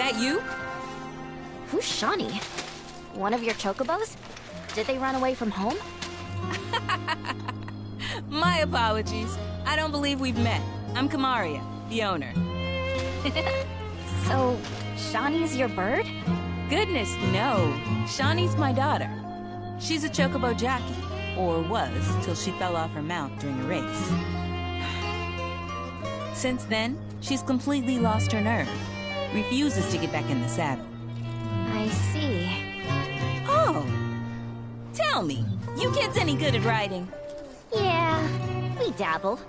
that you? Who's Shawnee? One of your chocobos? Did they run away from home? My apologies. I don't believe we've met. I'm Kamaria, the owner. So, Shawnee's your bird? Goodness, no. Shawnee's my daughter. She's a chocobo jockey, or was, till she fell off her mount during a race. Since then, she's completely lost her nerve. Refuses to get back in the saddle. I see. Oh! Tell me, you kids any good at riding? Yeah, we dabble.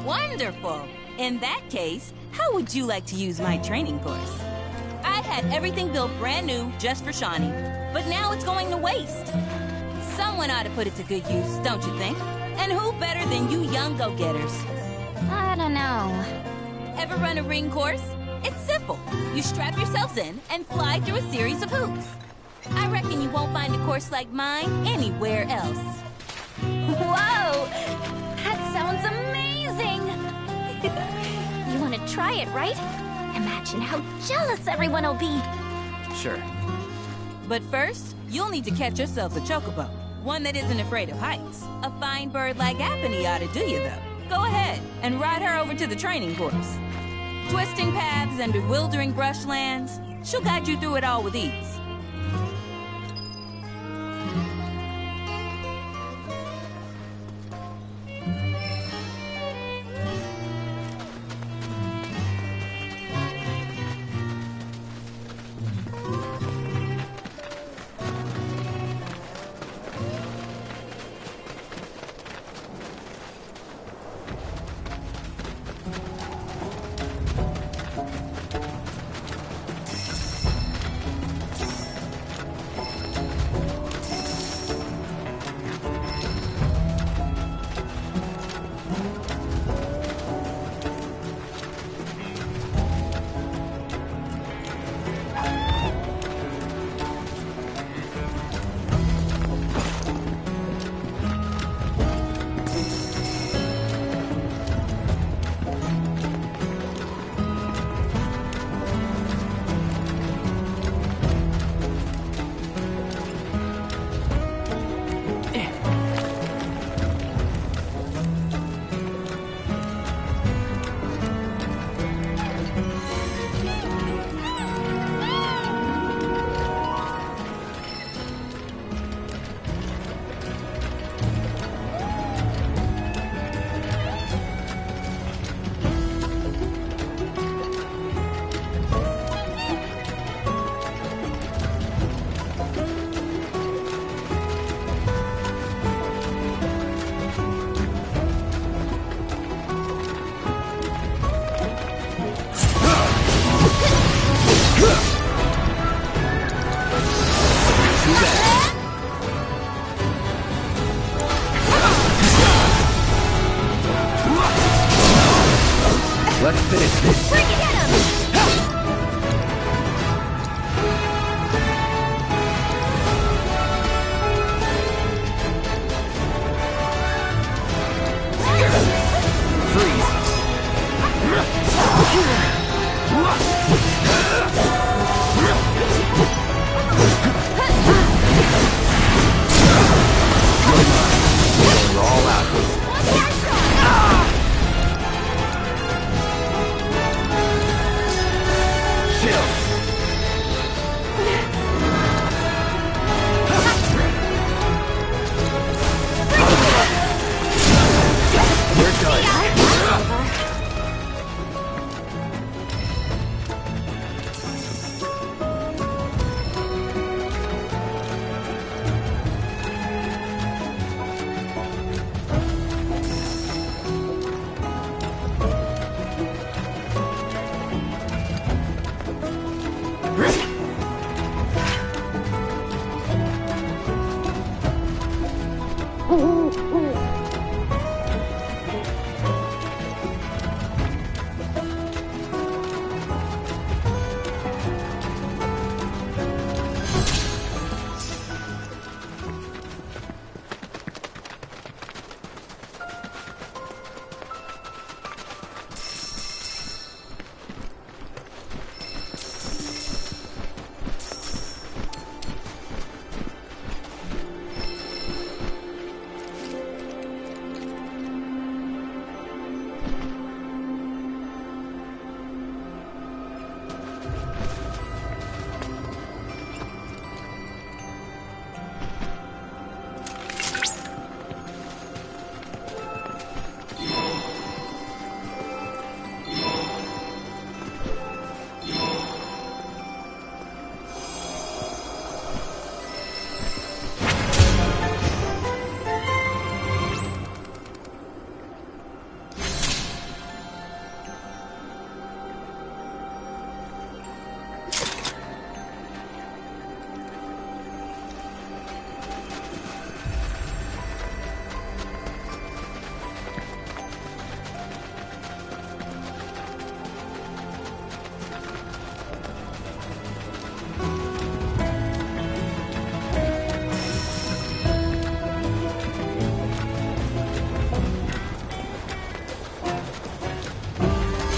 Wonderful! In that case, how would you like to use my training course? I had everything built brand new just for Shawnee, but now it's going to waste. Someone ought to put it to good use, don't you think? And who better than you young go-getters? I don't know. Ever run a ring course? It's simple. You strap yourselves in and fly through a series of hoops. I reckon you won't find a course like mine anywhere else. Whoa! That sounds amazing! You want to try it, right? Imagine how jealous everyone will be. Sure. But first, you'll need to catch yourself a chocobo. One that isn't afraid of heights. A fine bird like Apony ought to do you, though. Go ahead and ride her over to the training course. Twisting paths and bewildering brushlands, she'll guide you through it all with ease. Let's finish this. Bring it at him! We're all out.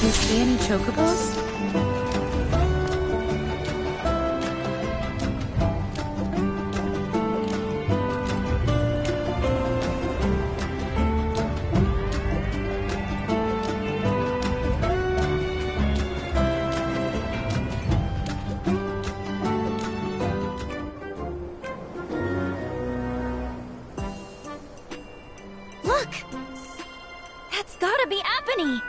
you see any chocobos? Look! That's gotta be Apony!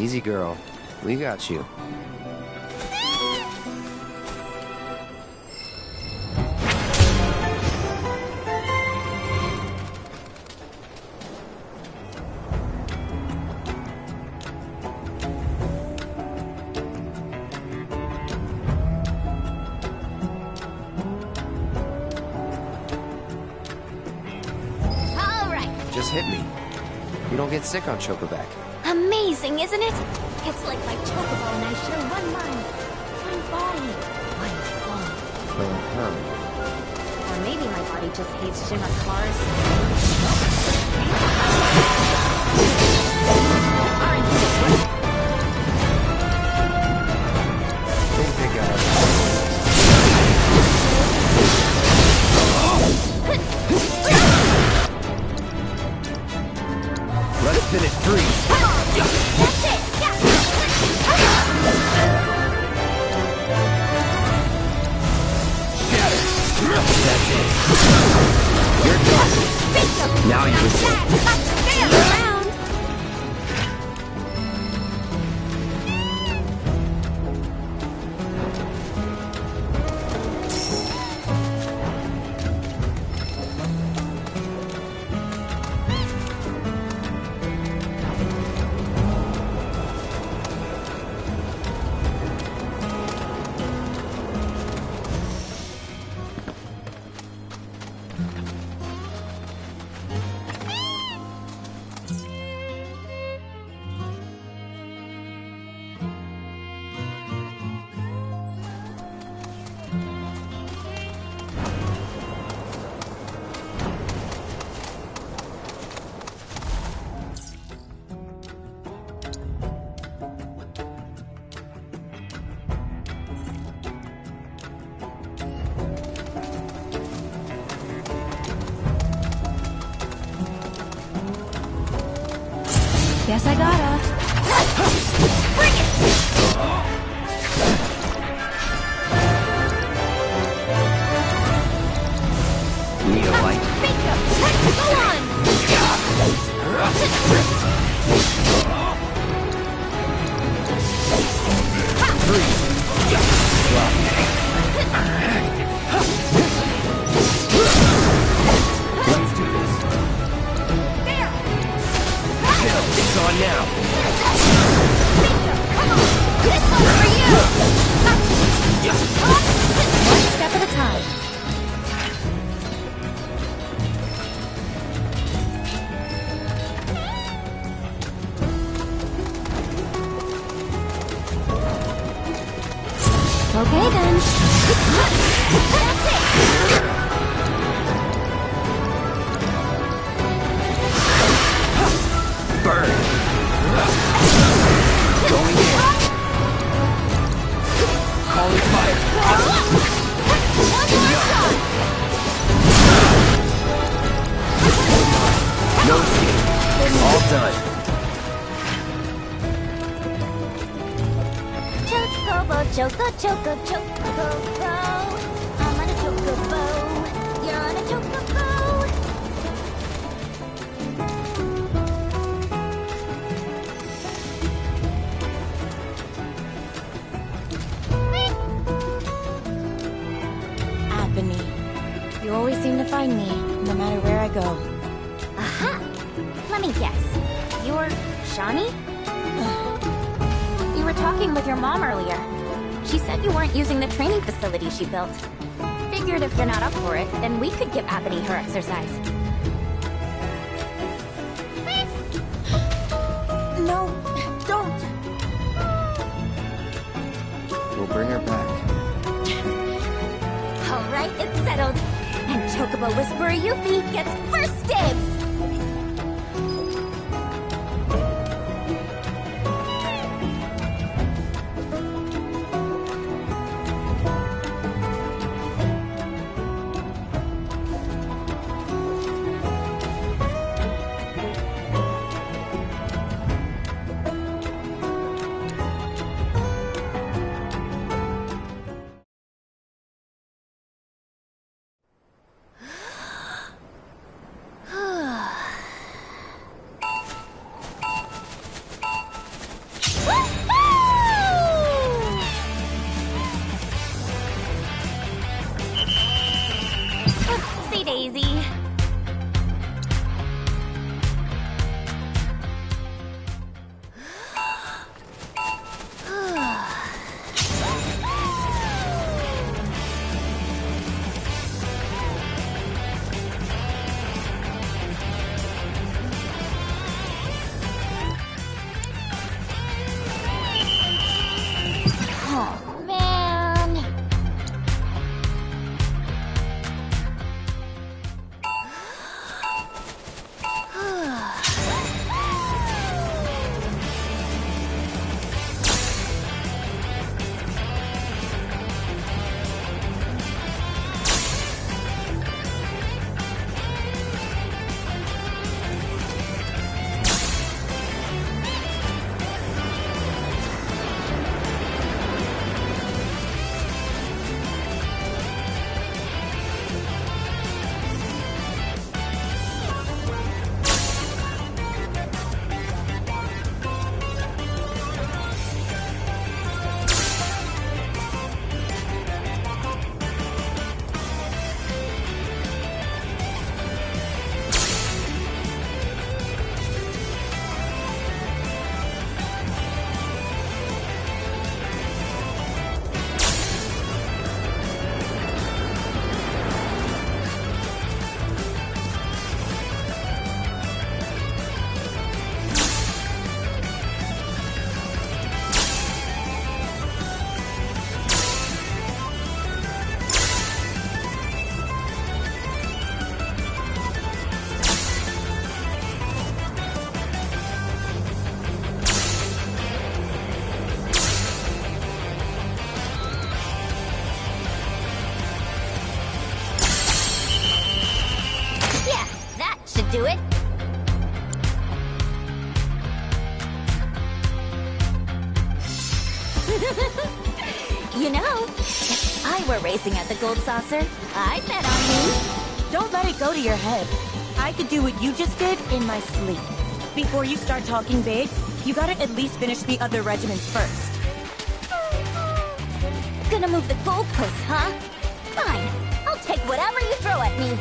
Easy, girl. We got you. Just hit me. You don't get sick on Chocoback. Amazing, isn't it? It's like my chocobo and I share one mind, one body, one soul. Uh-huh. Or maybe my body just hates Shimmer cars. I think they got us. Let's finish freeze. That's it! Shatter. That's it. You're done. Now you can Stay around! Guess I gotta. Bring it! need a light. Bingo! Go on! Let's do this. There! It's on now. Bingo! Come on! This one's for you! One step at a time. Okay then. That's it! Burn. Going in. Calling fire. One more shot! No escape. All done. Chocobo, choco, chocobo. I'm on a chocobo. You're on a chocobo. Ebony, you always seem to find me, no matter where I go. Aha! Let me guess. You're Shawnee? You were talking with your mom earlier. She said you weren't using the training facility she built. Figured if you're not up for it, then we could give Ebony her exercise. No, don't! We'll bring her back. Alright, it's settled. And Chocobo Whisperer Yuffie gets first dibs! do it. You know, if I were racing at the Gold Saucer, I'd bet on me. Don't let it go to your head. I could do what you just did in my sleep. Before you start talking big, you gotta at least finish the other regiments first. Gonna move the goalposts, huh? Fine. I'll take whatever you throw at me.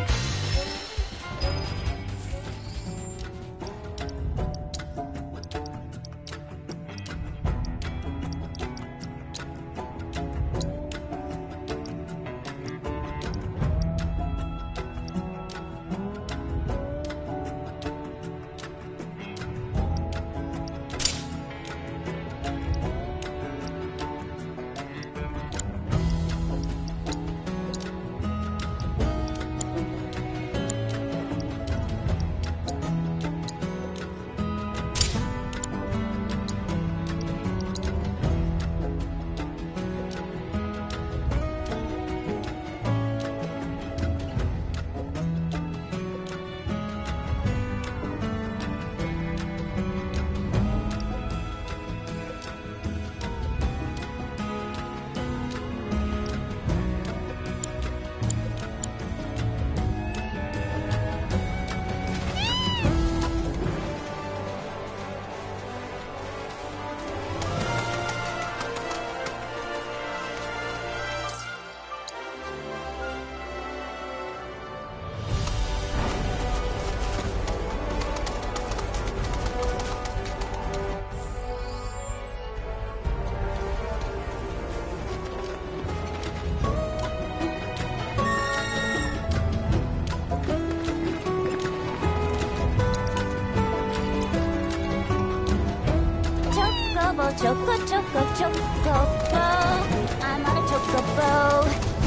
Choco, choco, choco, I'm on a chocobo.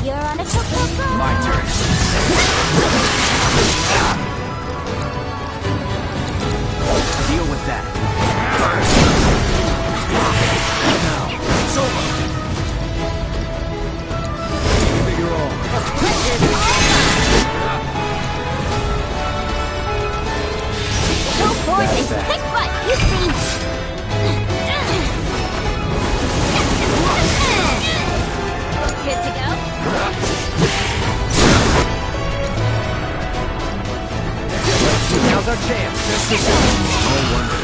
You're on a chocobo. My turn. Deal with that. Now, it's over. Give it your all. Go forth and kick butt, you see. Good to go? Now's our chance. No wonder.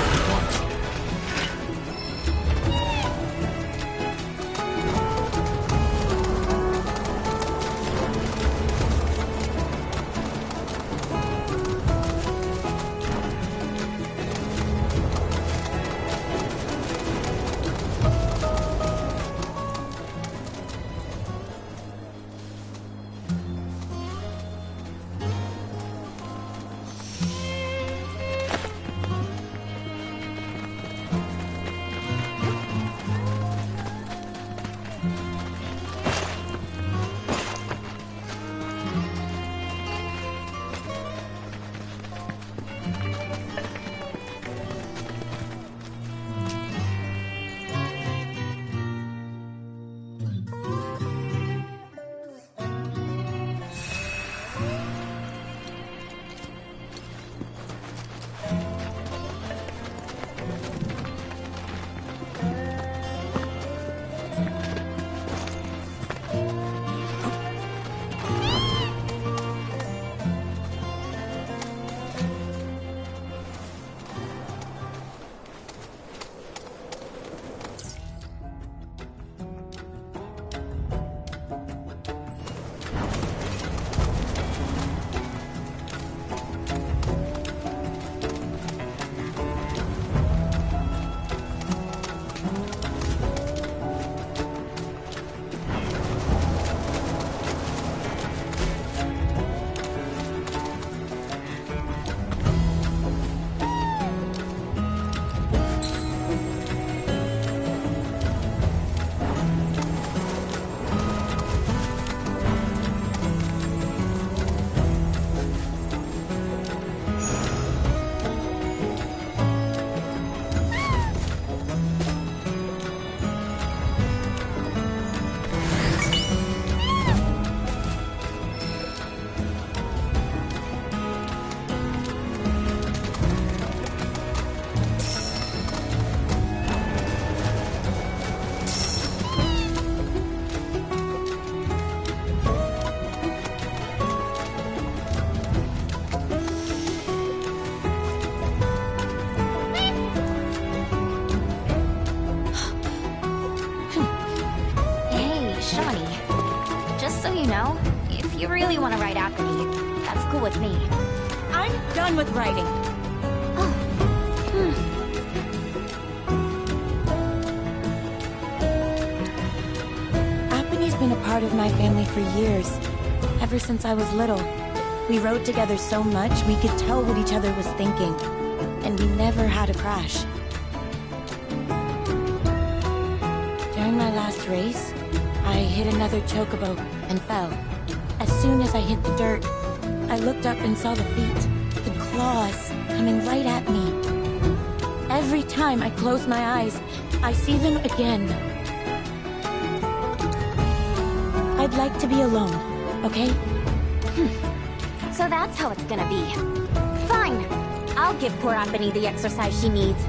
Shawnee. Just so you know, if you really want to write Apathy, that's cool with me. I'm done with writing. Oh. Apathy's been a part of my family for years. Ever since I was little. We rode together so much, we could tell what each other was thinking. And we never had a crash. During my last race, I hit another chocobo and fell. As soon as I hit the dirt, I looked up and saw the feet, the claws, coming right at me. Every time I close my eyes, I see them again. I'd like to be alone, okay? So that's how it's gonna be. Fine. I'll give poor Apathy the exercise she needs.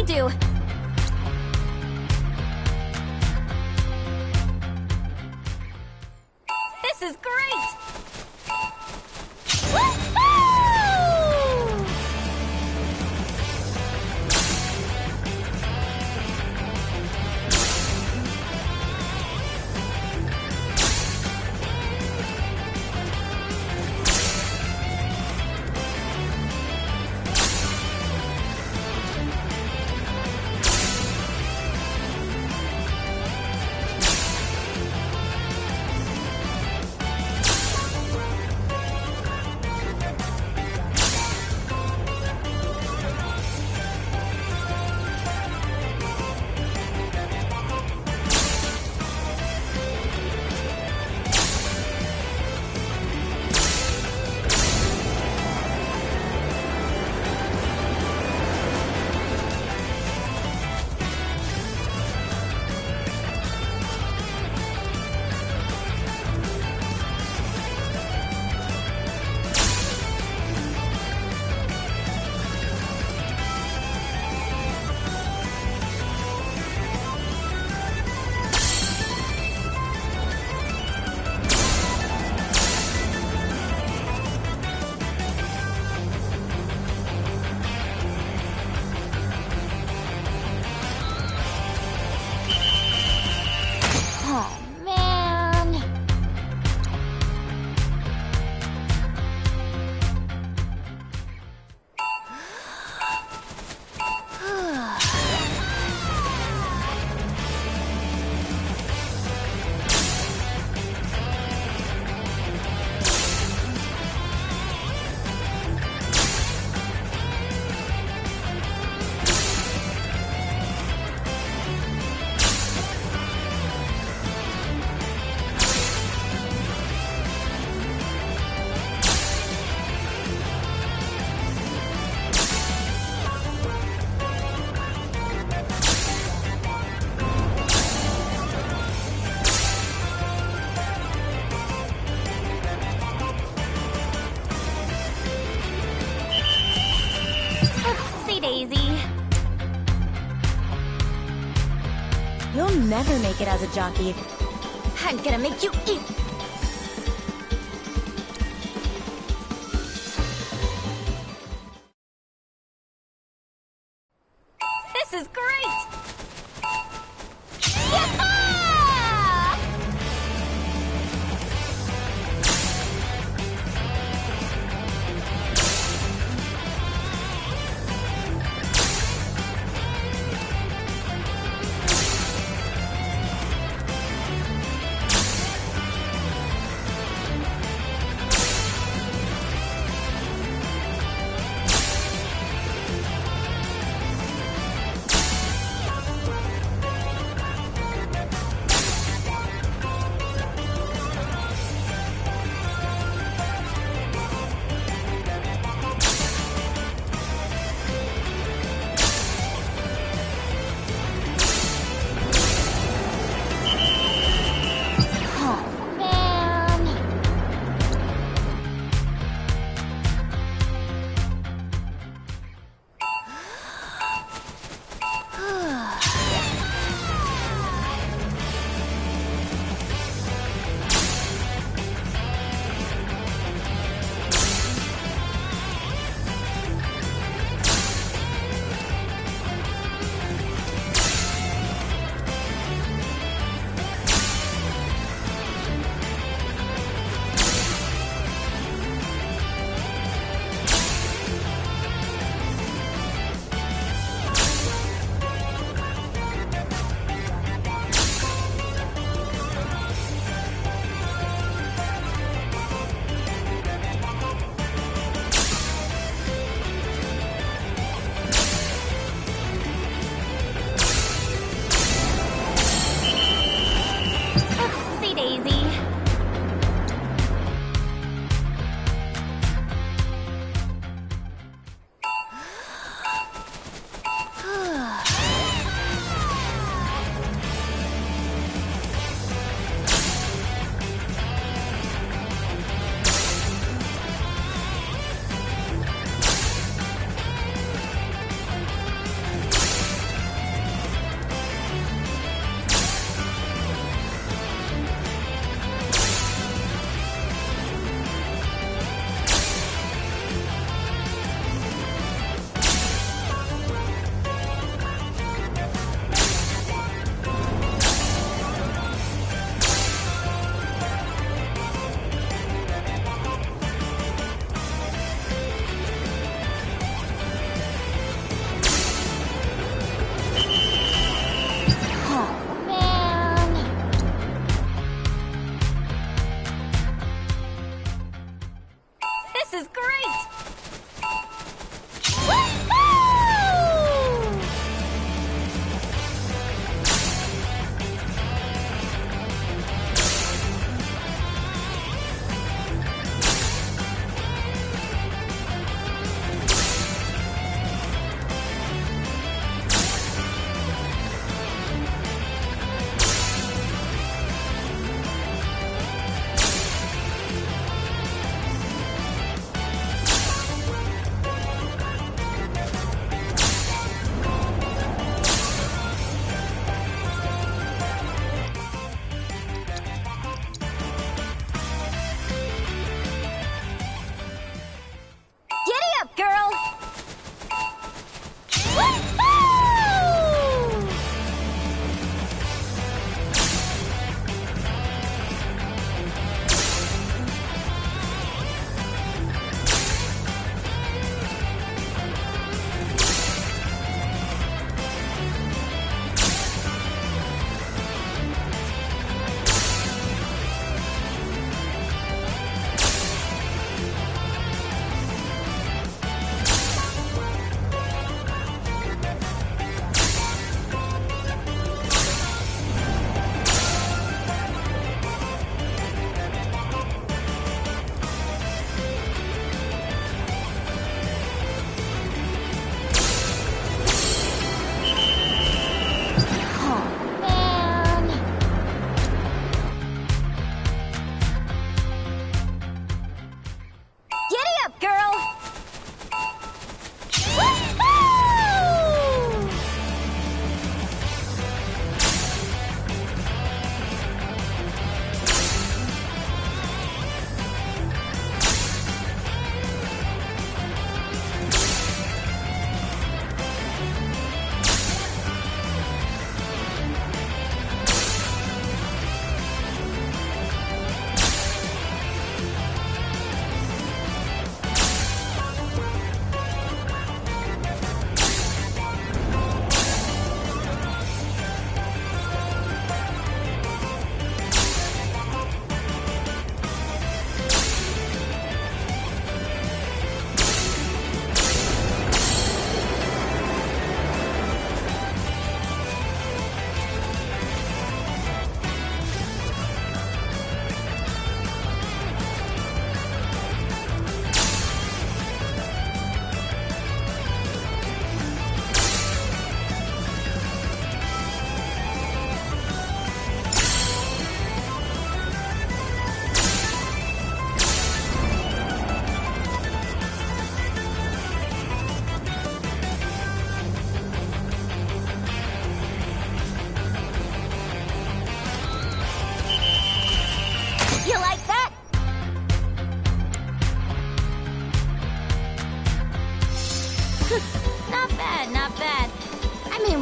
do. This is great! Woohoo! Daisy. You'll never make it as a jockey. I'm gonna make you eat. This is great! Yahoo!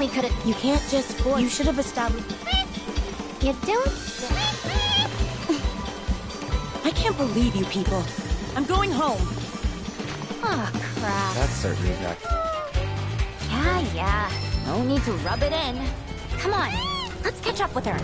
Shawnee could've... You can't just force... You should have established... You don't... I can't believe you people. I'm going home. Oh, crap. That's certainly that. Yeah. No need to rub it in. Come on, let's catch up with her.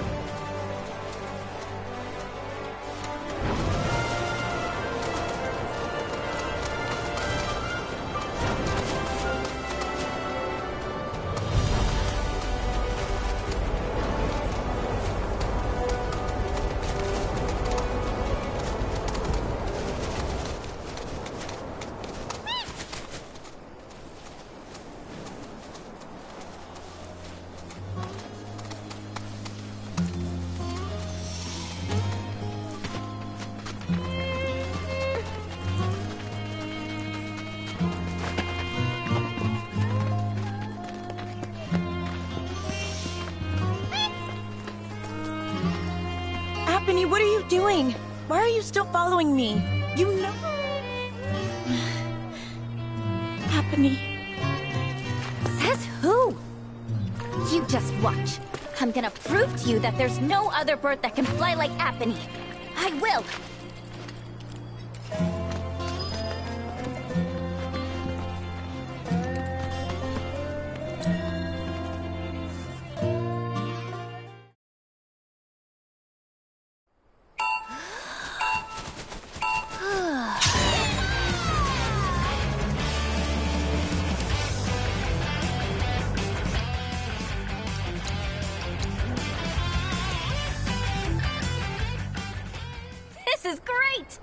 Apony, what are you doing? Why are you still following me? You know... Apony. Says who? You just watch. I'm gonna prove to you that there's no other bird that can fly like Apony. I will! This is great!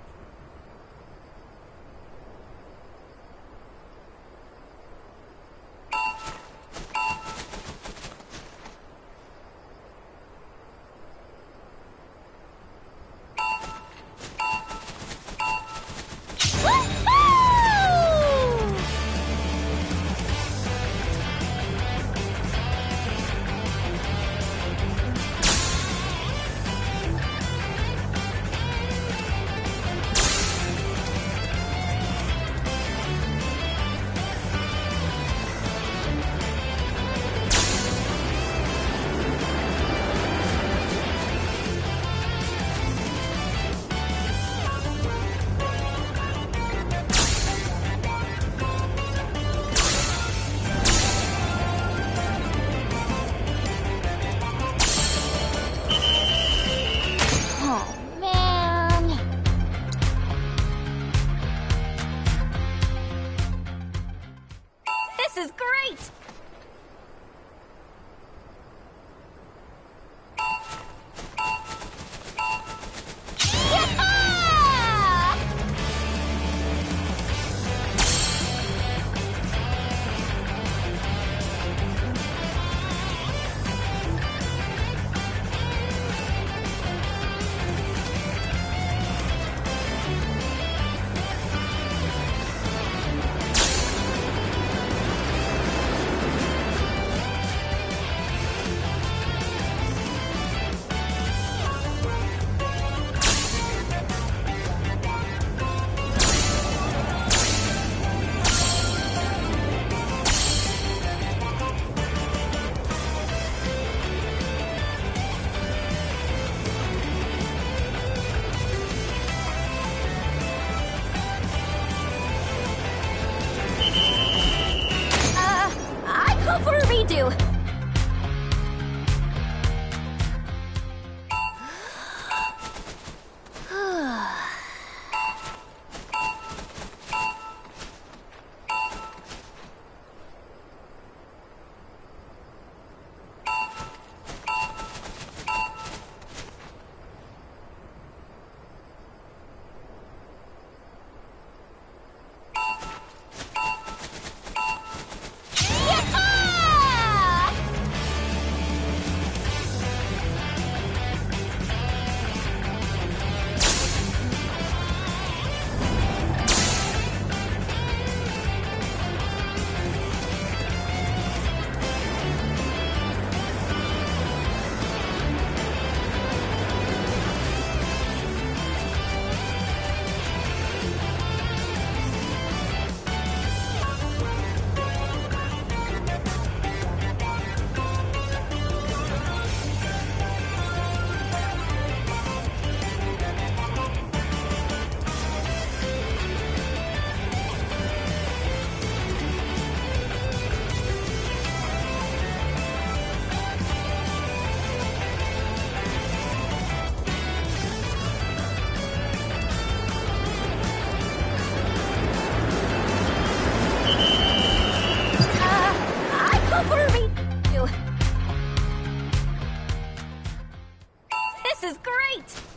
is great!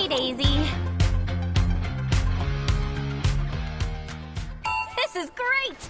Daisy. This is great!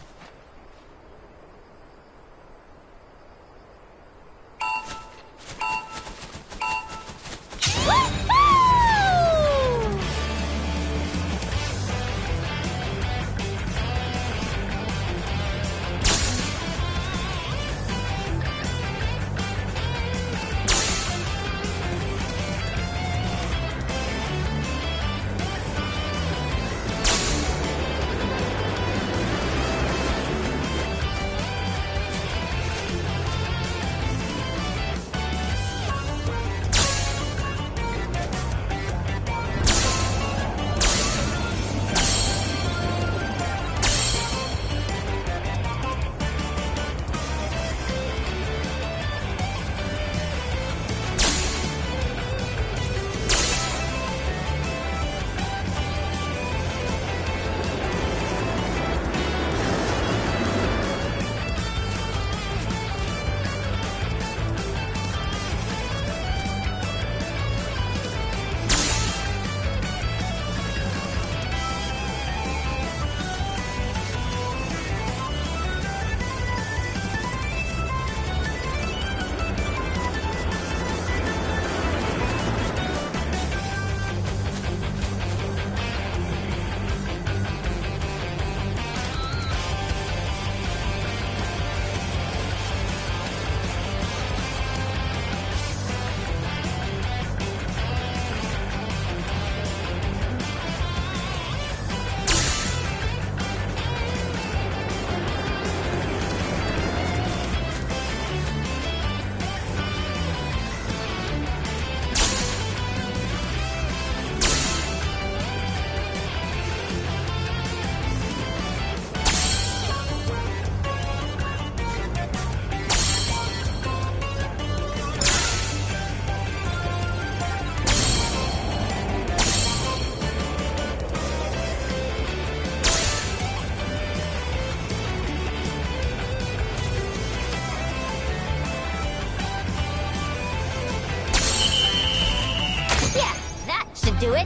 Do it.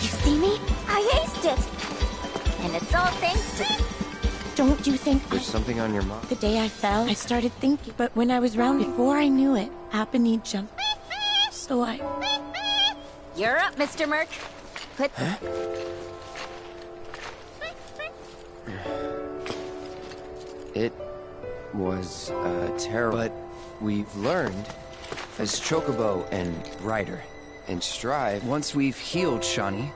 You see me? I aced it. And it's all thanks to... Don't you think There's something on your mind? The day I fell, I started thinking, but when I was round, before I knew it, Happened jumped. So I... You're up, Mr. Merc. Put... Huh? It was terrible, but we've learned as Chocobo and Ryder. and strive. Once we've healed Shawnee,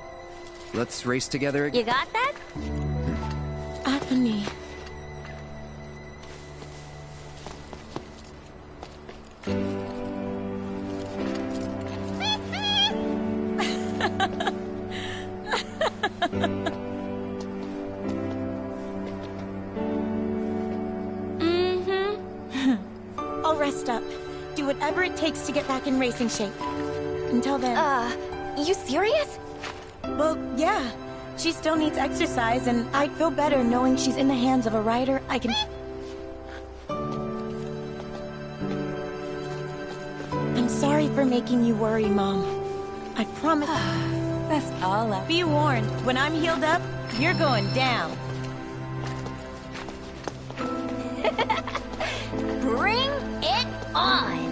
let's race together again. You got that? Apony. I'll rest up. Do whatever it takes to get back in racing shape. Until then... You serious? Well, yeah. She still needs exercise, and I'd feel better knowing she's in the hands of a rider I can... I'm sorry for making you worry, Mom. I promise... That's all I... Be warned, when I'm healed up, you're going down. Bring it on!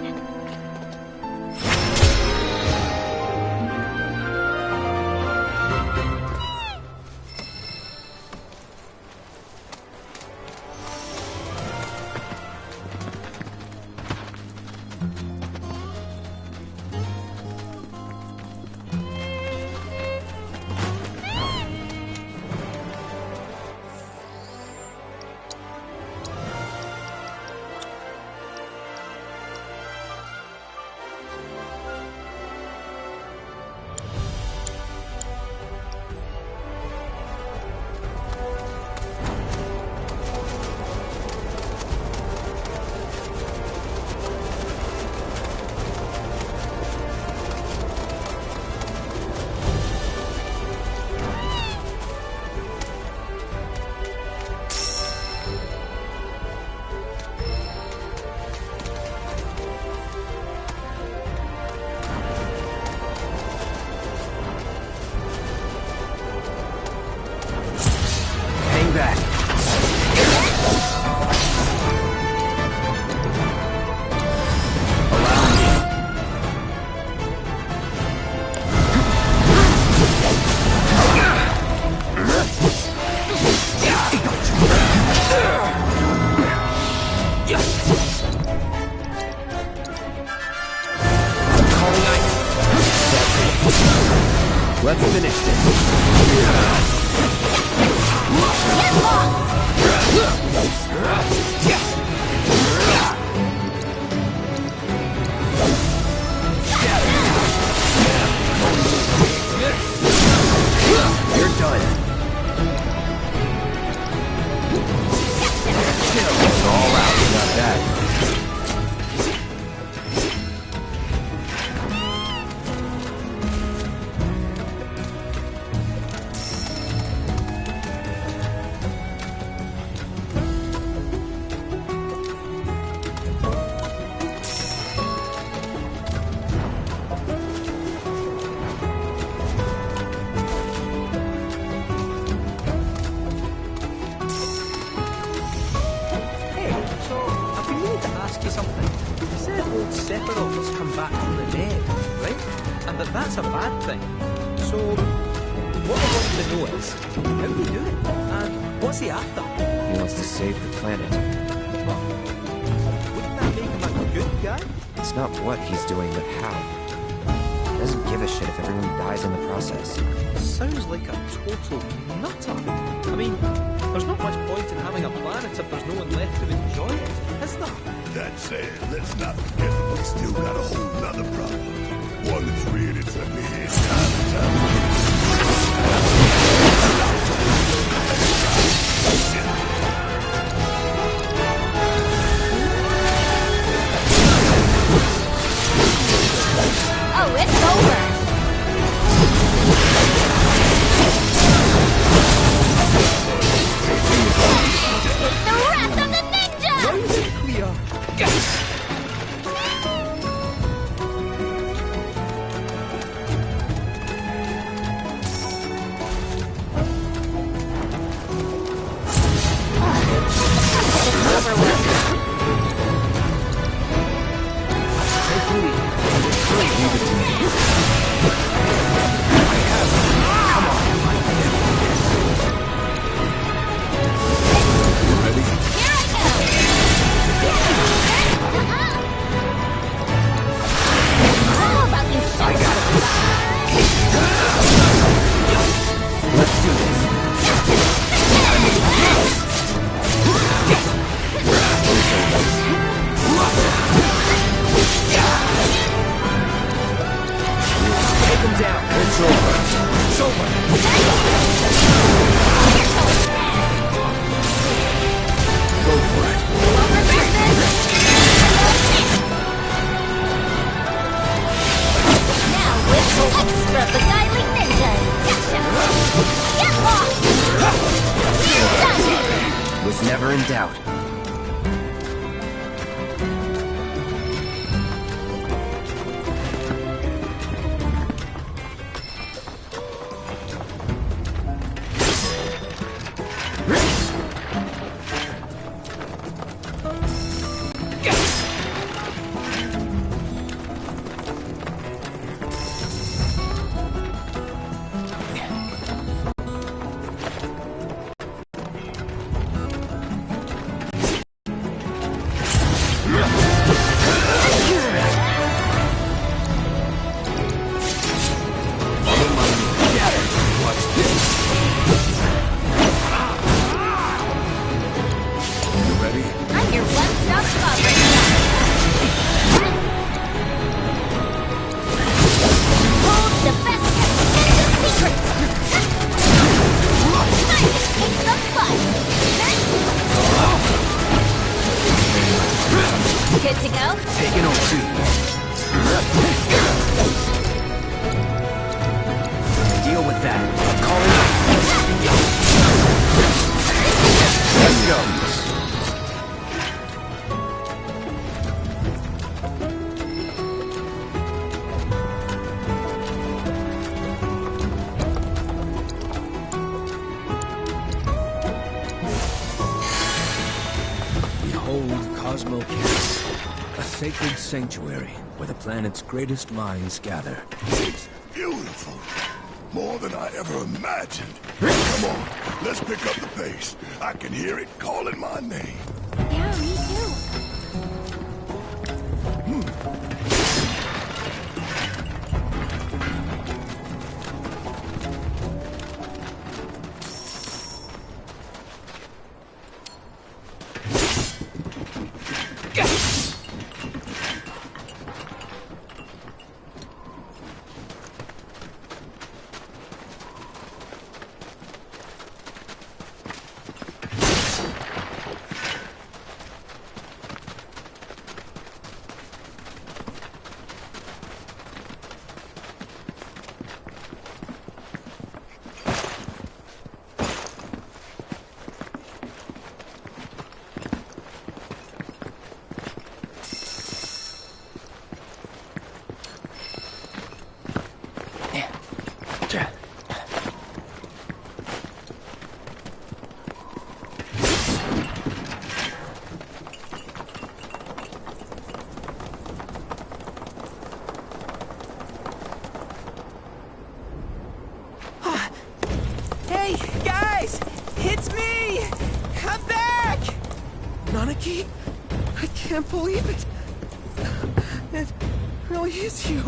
Let's finish this. You're done. It's all out. Not that. That's a bad thing. So, what I want to know is, how do you do it? And what's he after? He wants to save the planet. Well, wouldn't that make him a good guy? It's not what he's doing, but how. He doesn't give a shit if everyone dies in the process. Sounds like a total nutter. I mean, there's not much point in having a planet if there's no one left to enjoy it, is there? That said, let's not forget that we still got a whole nother problem. One that's reared its ugly head time and time Oh, it's over! It's the wrath of the ninja! Why is it clear? Leave it to me. of the Guiling Ninjas! Gotcha! Get lost! Done! Was never in doubt. I'm your one-stop shop right now! Hold the best kept ninja secrets! Time to take some fun! Good to go? Taking over. Deal with that. Calling. Let's go. Cosmo Campus, a sacred sanctuary where the planet's greatest minds gather. It's beautiful. More than I ever imagined. Come on, let's pick up the pace. I can hear it calling my name. Yeah, me too. Hey, guys! It's me! I'm back! Nanaki? I can't believe it! It really is you!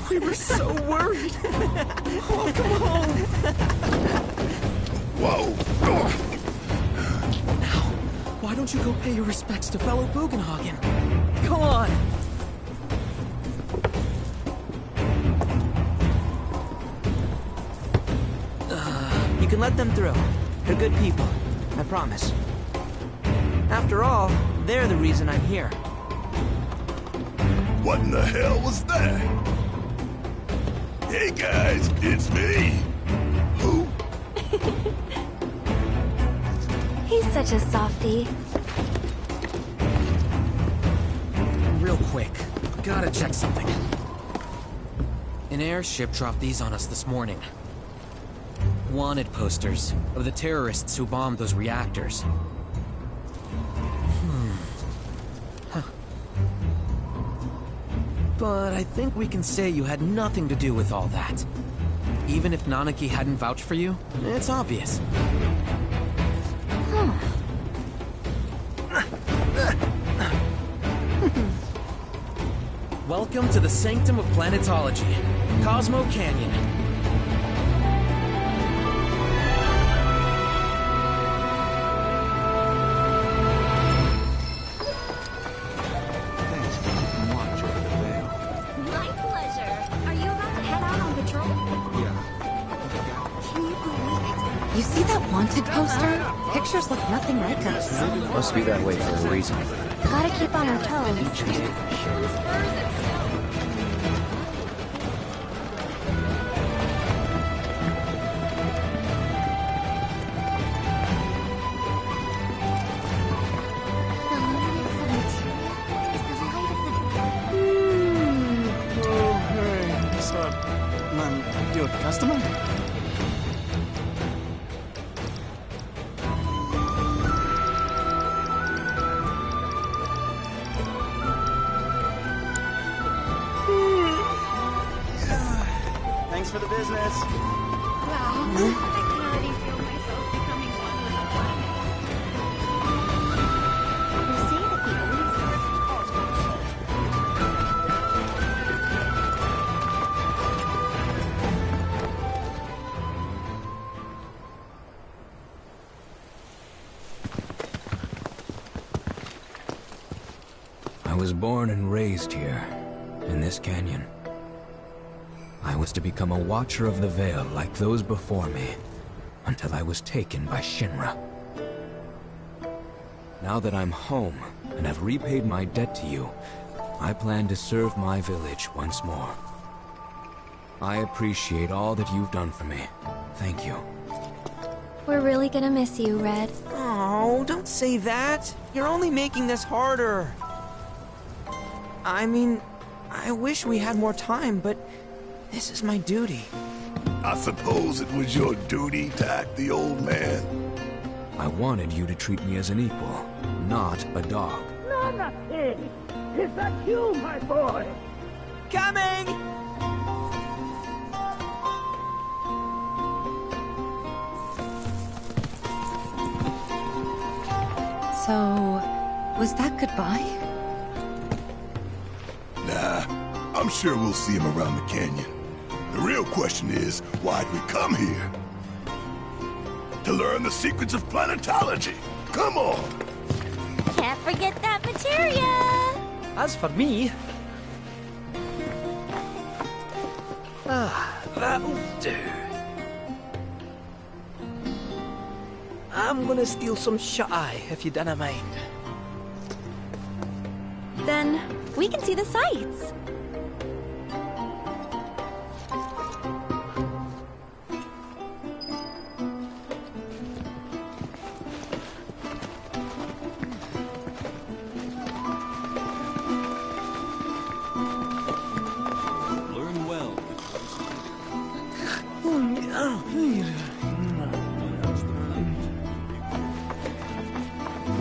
We were so worried! Oh, come home! Whoa! Now, why don't you go pay your respects to fellow Bugenhagen? Go on! You can let them through. They're good people. I promise. After all, they're the reason I'm here. What in the hell was that? Hey guys, it's me. Who? He's such a softie. Real quick, gotta check something. An airship dropped these on us this morning. Wanted posters of the terrorists who bombed those reactors. But I think we can say you had nothing to do with all that. Even if Nanaki hadn't vouched for you, it's obvious. Welcome to the Sanctum of Planetology, Cosmo Canyon. You see that wanted poster? Pictures look nothing like us. Must be that way for a reason. Gotta keep on our toes. customer? Thanks for the business. Wow. I can already feel myself becoming one with the planet. They say that the I was born and raised here, in this canyon. I was to become a watcher of the Veil like those before me, until I was taken by Shinra. Now that I'm home, and have repaid my debt to you, I plan to serve my village once more. I appreciate all that you've done for me. Thank you. We're really gonna miss you, Red. Oh, don't say that. You're only making this harder. I mean, I wish we had more time, but this is my duty. I suppose it was your duty to act the old man. I wanted you to treat me as an equal, not a dog. No, not pig. Is that you, my boy? Coming! So, was that goodbye? Nah, I'm sure we'll see him around the canyon. The real question is, why'd we come here? To learn the secrets of planetology. Come on! Can't forget that materia! As for me... that'll do. I'm gonna steal some shut-eye, if you don't mind. Then we can see the sights. Learn well.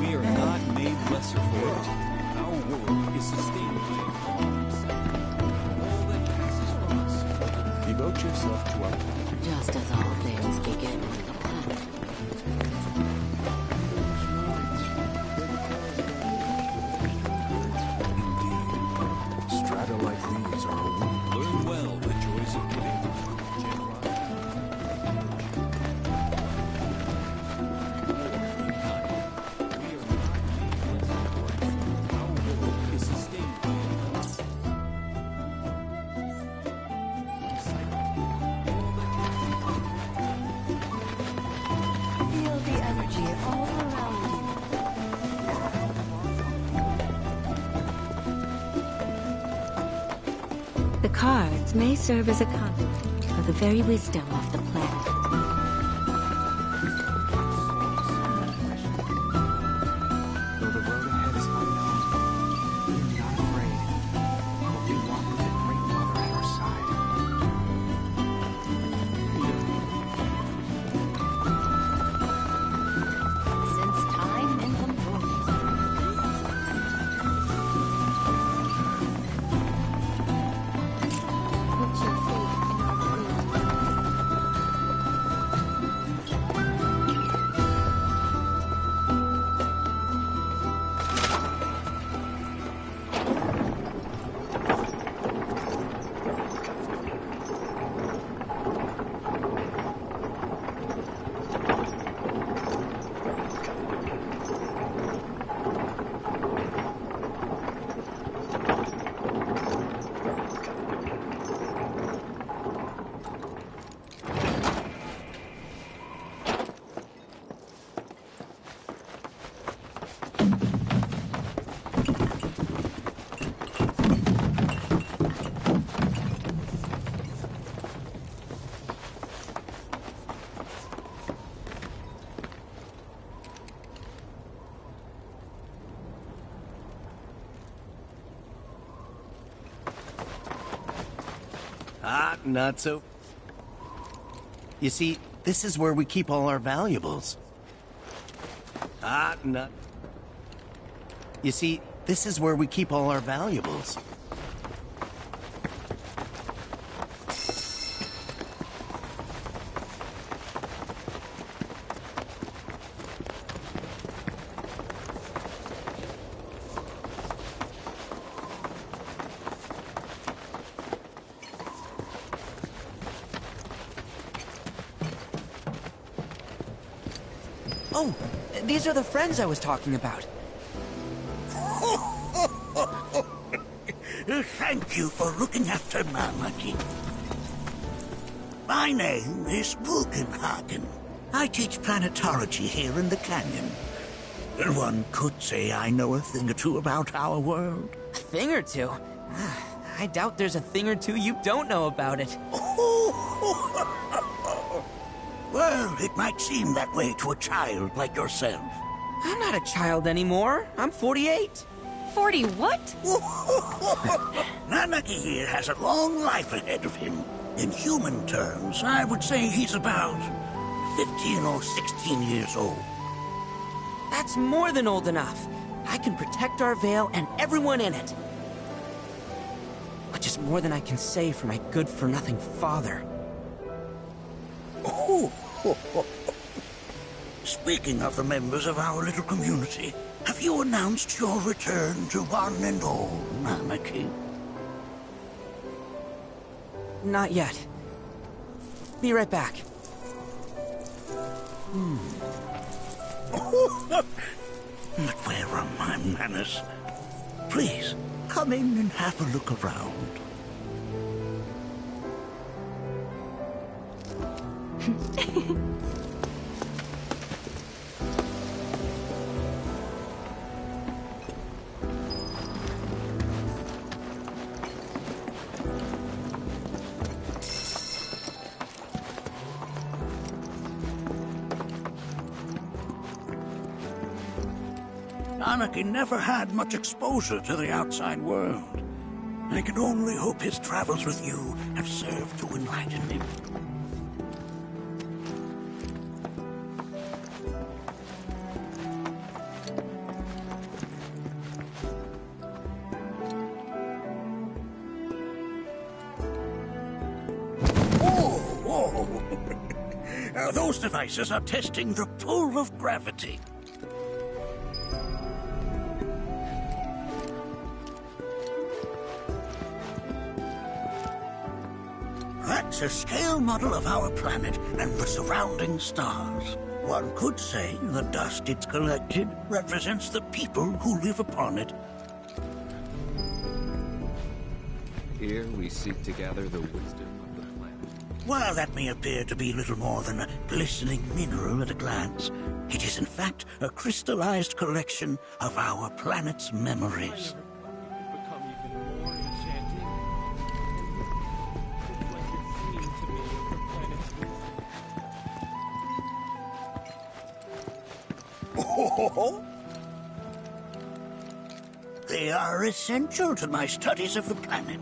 We are not made lesser for it. Our world is sustained by all that passes from us. Devote yourself to our planet. Just as all things begin with the planet. Indeed. Strata like these are a wound. Learn well the joys of living. Feel the energy all around you. The cards may serve as a conduit for the very wisdom of the planet. Though the road ahead is unknown, we are not afraid. For we walk with the Great Mother at our side. Since time put your faith in our Ah, not so. You see, this is where we keep all our valuables. No. You see, this is where we keep all our valuables. Oh, these are the friends I was talking about. Thank you for looking after Mamaki. My name is Bugenhagen. I teach planetology here in the canyon. One could say I know a thing or two about our world. A thing or two? I doubt there's a thing or two you don't know about it. Well, it might seem that way to a child like yourself. I'm not a child anymore. I'm 48. 40 what? Nanaki here has a long life ahead of him. In human terms, I would say he's about 15 or 16 years old. That's more than old enough. I can protect our Vale and everyone in it. Which is more than I can say for my good-for-nothing father. Speaking of the members of our little community, have you announced your return to one and all, Nanaki? Not yet. Be right back. But where are my manners? Please, come in and have a look around. Anarchy never had much exposure to the outside world. I can only hope his travels with you have served to enlighten him. Now, those devices are testing the pull of gravity. That's a scale model of our planet and the surrounding stars. One could say the dust it's collected represents the people who live upon it. Here we seek to gather the wisdom of the planet. While that may appear to be little more than a glistening mineral at a glance, it is in fact a crystallized collection of our planet's memories. They are essential to my studies of the planet.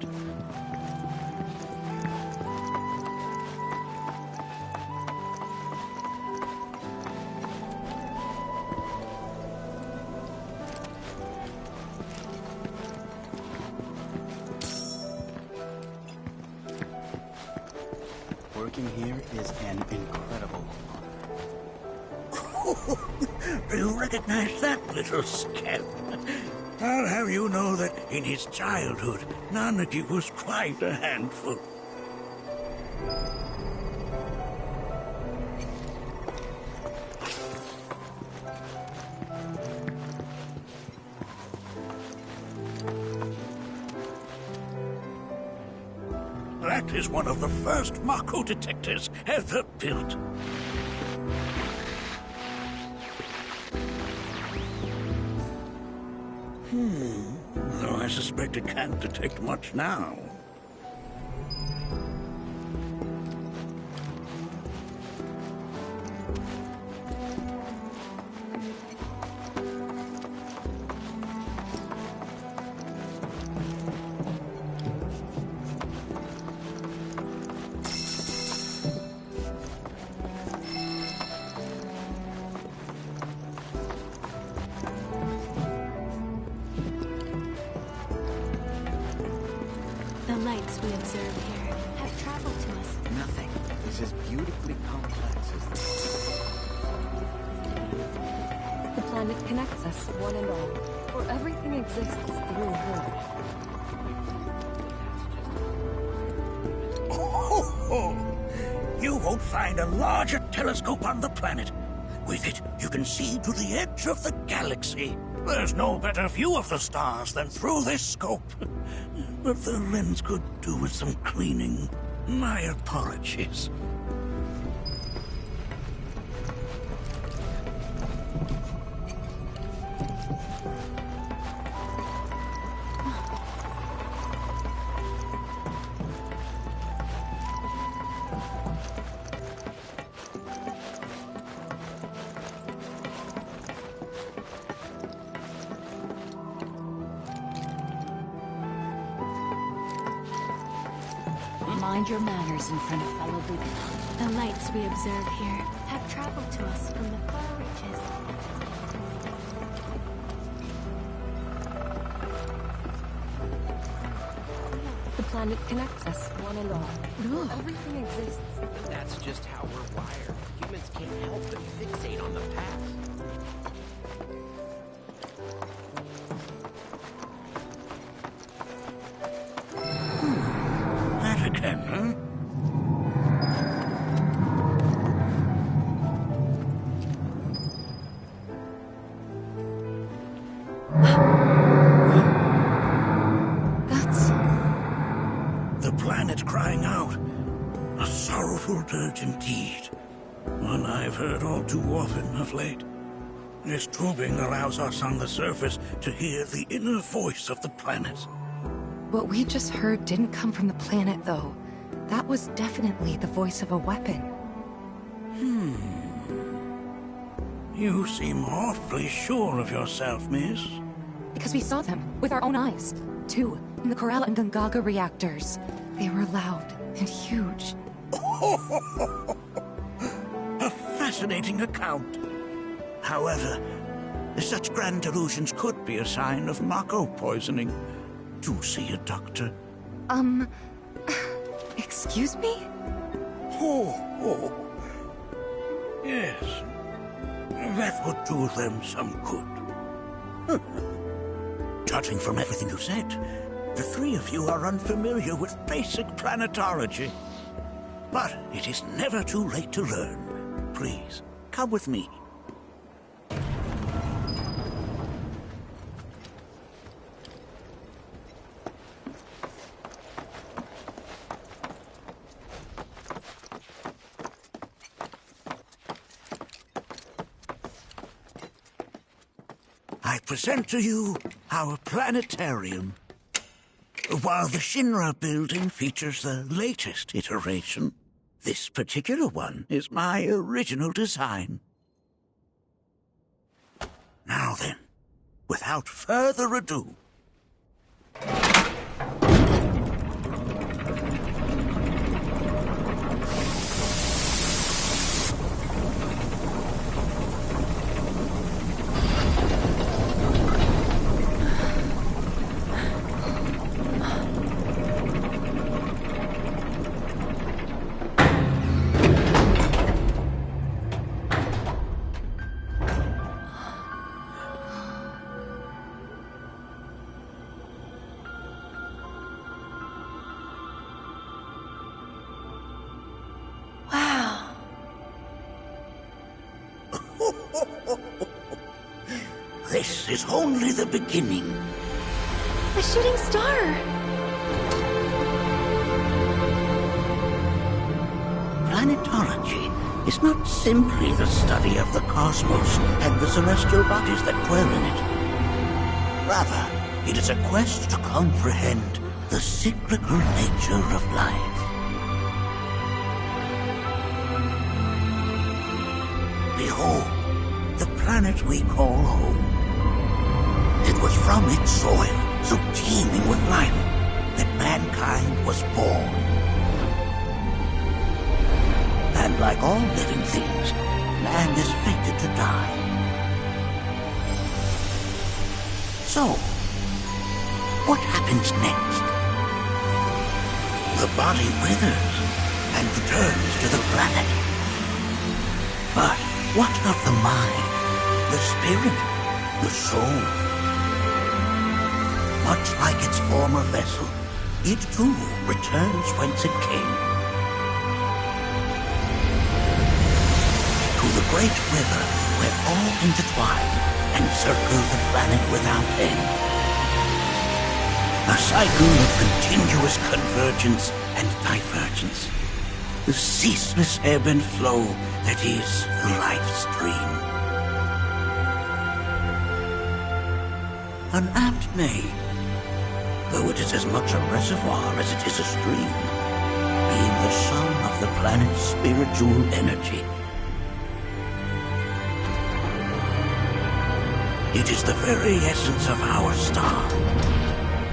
Working here is an incredible honor. Do you recognize that little scamp? I'll have you know that in his childhood, Nanaki was quite a handful. That is one of the first Mako detectors ever built. Though I suspect it can't detect much now. The lights we observe here have traveled to us. Nothing is as beautifully complex as this. The planet connects us, one and all, for everything exists through her. You won't find a larger telescope on the planet. With it, you can see to the edge of the galaxy. There's no better view of the stars than through this scope. But the lens could do with some cleaning. My apologies. Mind your manners in front of fellow Buddha. The lights we observe here have traveled to us from the far reaches. The planet connects us, one and all. For everything exists. That's just how we're wired. Humans can't help but fixate on the past. That again, huh? That's... The planet crying out. A sorrowful dirge indeed. One I've heard all too often of late. This tubing allows us on the surface to hear the inner voice of the planet. What we just heard didn't come from the planet, though. That was definitely the voice of a weapon. You seem awfully sure of yourself, miss. Because we saw them with our own eyes. Two, in the Corral and Gungaga reactors. They were loud and huge. A fascinating account. However, such grand delusions could be a sign of Mako poisoning. Do see a doctor. Excuse me? Oh. Yes. That would do them some good. Judging from everything you said, the three of you are unfamiliar with basic planetology. But it is never too late to learn. Please, come with me. I present to you our planetarium. While the Shinra building features the latest iteration, this particular one is my original design. Now then, without further ado, this is only the beginning. A shooting star! Planetology is not simply the study of the cosmos and the celestial bodies that dwell in it. Rather, it is a quest to comprehend the cyclical nature of life. Behold, the planet we call home. It was from its soil, so teeming with life, that mankind was born. And like all living things, man is fated to die. So, what happens next? The body withers and returns to the planet. But what of the mind, the spirit, the soul? Much like its former vessel, it too returns whence it came. To the great river where all intertwine and circle the planet without end. A cycle of continuous convergence and divergence. The ceaseless ebb and flow that is the life stream. An apt name, though it is as much a reservoir as it is a stream, being the sum of the planet's spiritual energy. It is the very essence of our star,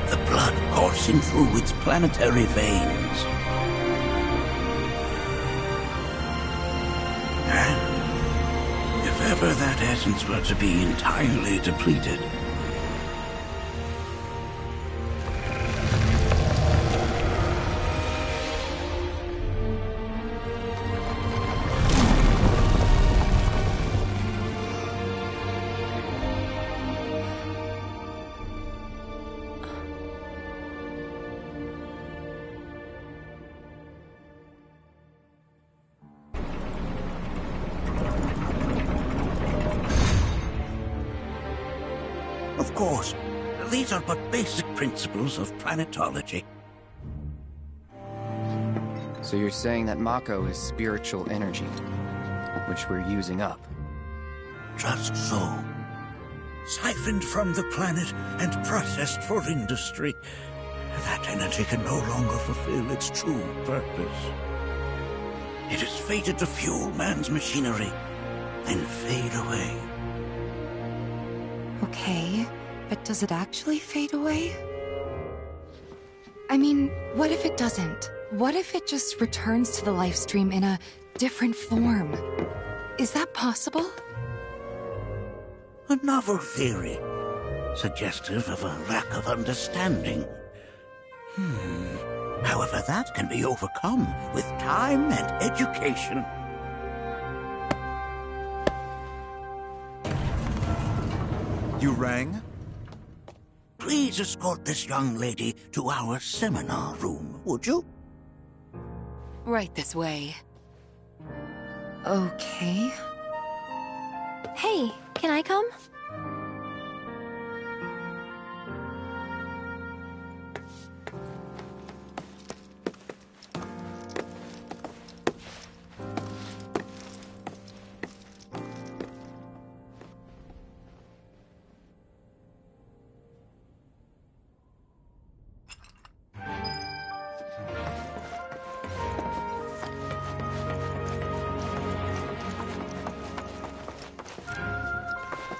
the blood coursing through its planetary veins. And if ever that essence were to be entirely depleted, of course, these are but basic principles of planetology. So you're saying that Mako is spiritual energy, which we're using up? Just so. Siphoned from the planet and processed for industry, that energy can no longer fulfill its true purpose. It is fated to fuel man's machinery and fade away. Okay, but does it actually fade away? I mean, what if it doesn't? What if it just returns to the life stream in a different form? Is that possible? A novel theory, suggestive of a lack of understanding. However, that can be overcome with time and education. You rang? Please escort this young lady to our seminar room, would you? Right this way. Okay. Hey, can I come?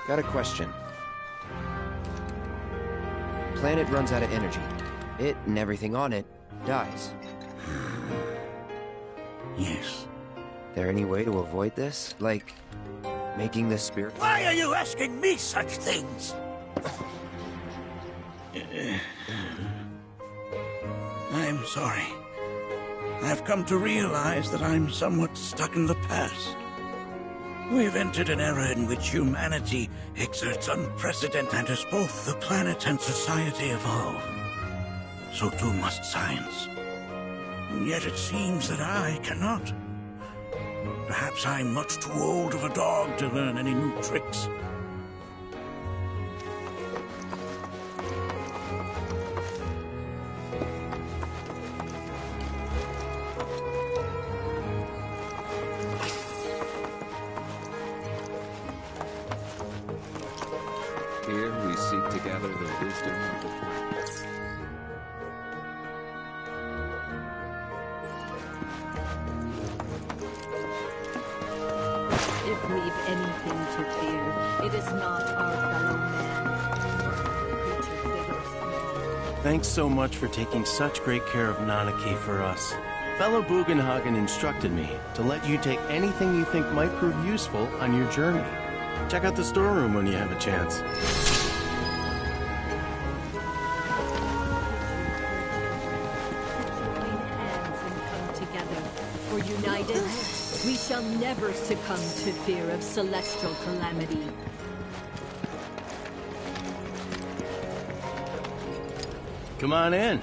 Got a question. Planet runs out of energy. It and everything on it dies. Yes. There any way to avoid this? Like, making the spirit... Why are you asking me such things? I'm sorry. I've come to realize that I'm somewhat stuck in the past. We've entered an era in which humanity exerts unprecedented, and as both the planet and society evolve, so too must science. And yet it seems that I cannot. Perhaps I'm much too old of a dog to learn any new tricks. Here we seek to gather the wisdom of the planets. If we've anything to fear, it is not our fellow man. Creature big or small. Thanks so much for taking such great care of Nanaki for us. Fellow Bugenhagen instructed me to let you take anything you think might prove useful on your journey. Check out the storeroom when you have a chance. For united, we shall never succumb to fear of celestial calamity. Come on in.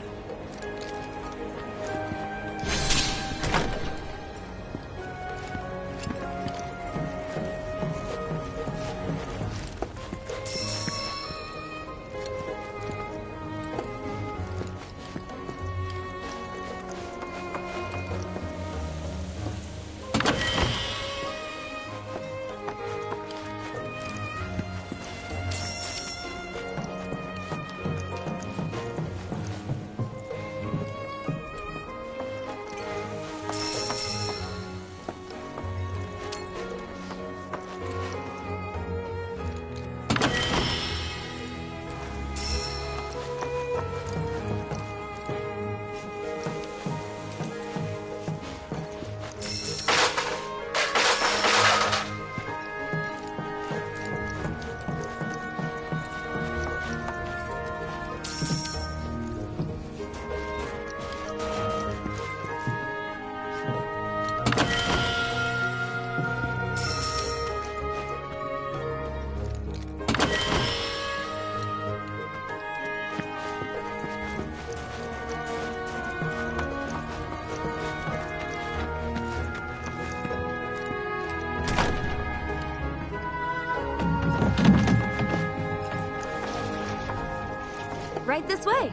Right this way.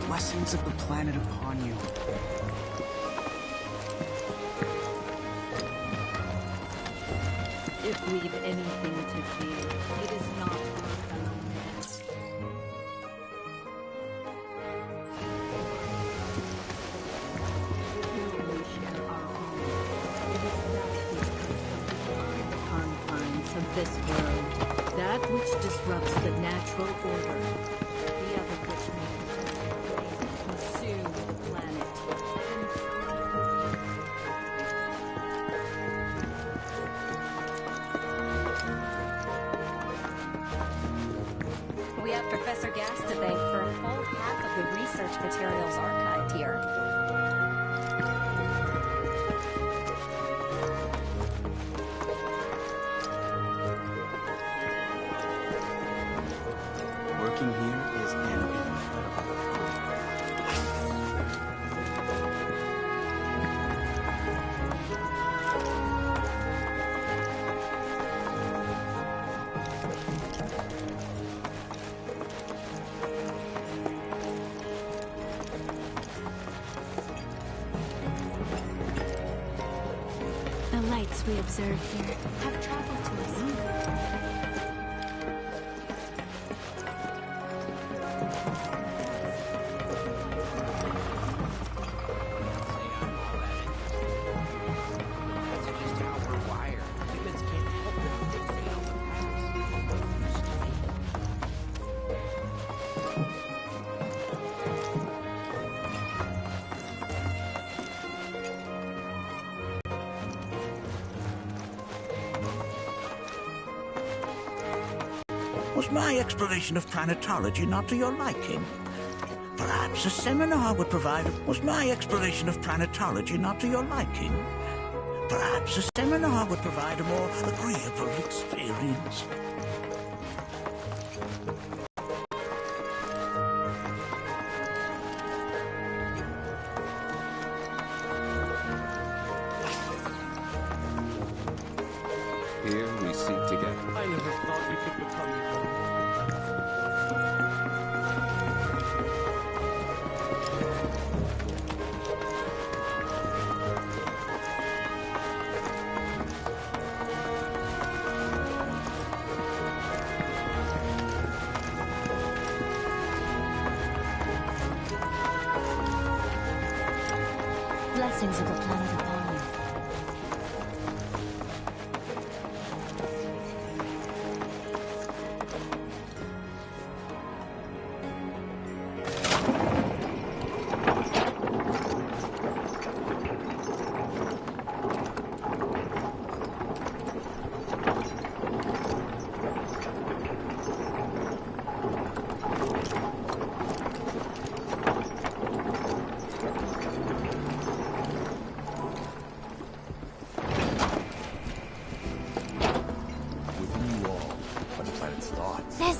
Blessings of the planet upon you. If we've anything to fear, it is not our fellow man. Here we share our home. It is that which comes from the confines of this world, that which disrupts the natural order, the other which may consume the planet. We have Professor Gas to thank for a full half of the research materials archived here. Working here is an incredible. The lights we observe here have traveled to us. Was my exploration of planetology not to your liking? Perhaps a seminar would provide... Was my exploration of planetology not to your liking? Perhaps a seminar would provide a more agreeable experience. Here we seek together. I never thought we could become one. Blessings of the planet upon you.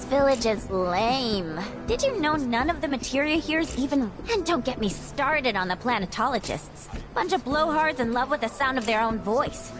village is lame. Did you know none of the materia here is even... And don't get me started on the planetologists. Bunch of blowhards in love with the sound of their own voice.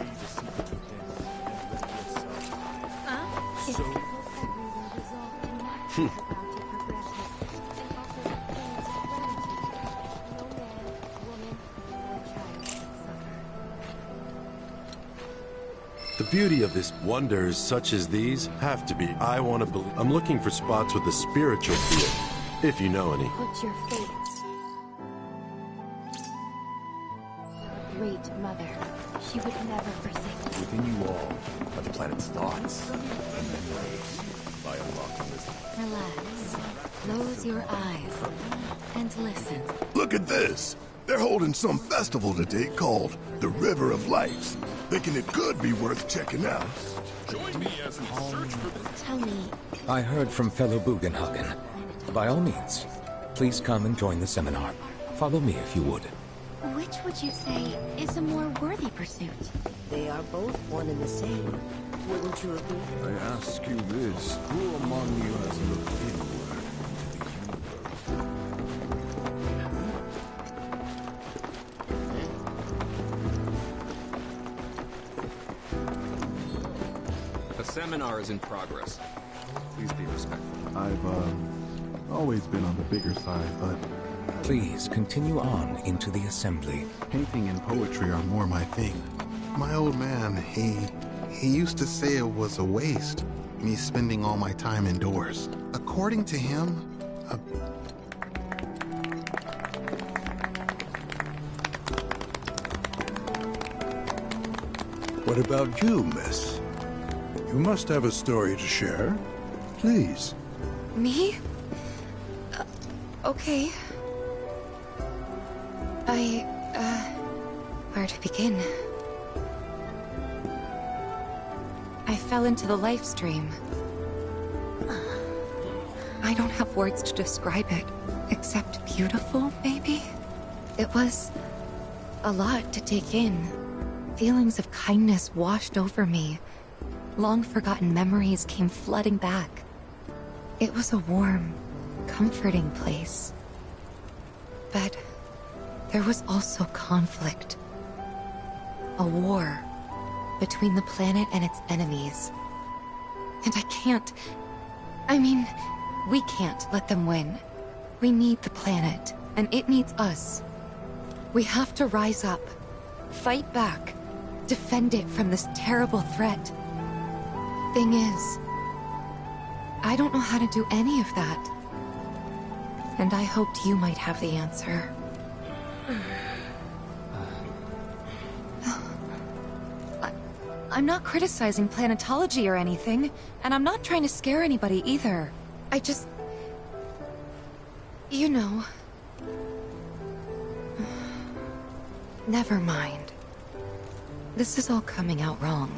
The beauty of this, wonders such as these have to be. I want to believe. I'm looking for spots with a spiritual feel, if you know any. Put your faith. Great mother. She would never forsake you. Within you all are the planet's thoughts and memories. By unlocking this. Relax. Close your eyes and listen. Look at this. They're holding some festival today called the River of Lights. Thinking it could be worth checking out. Join me as we search for the... Tell me. I heard from fellow Bugenhagen. By all means, please come and join the seminar. Follow me if you would. Which would you say is a more worthy pursuit? They are both one and the same. Wouldn't you agree? I ask you this, who among you has looked inward to the universe? The seminar is in progress. Please be respectful. I've, always been on the bigger side, but... Please continue on into the assembly. Painting and poetry are more my thing. My old man, he used to say it was a waste, me spending all my time indoors. According to him, What about you, miss? You must have a story to share. Please. Me? Okay. Where to begin? I fell into the life stream. I don't have words to describe it, except beautiful, maybe? It was a lot to take in. Feelings of kindness washed over me. Long-forgotten memories came flooding back. It was a warm, comforting place. But there was also conflict. A war between the planet and its enemies. And we can't let them win. We need the planet, and it needs us. We have to rise up, fight back, defend it from this terrible threat. Thing is, I don't know how to do any of that. And I hoped you might have the answer. I'm not criticizing planetology or anything, and I'm not trying to scare anybody either. I just... You know... Never mind. This is all coming out wrong.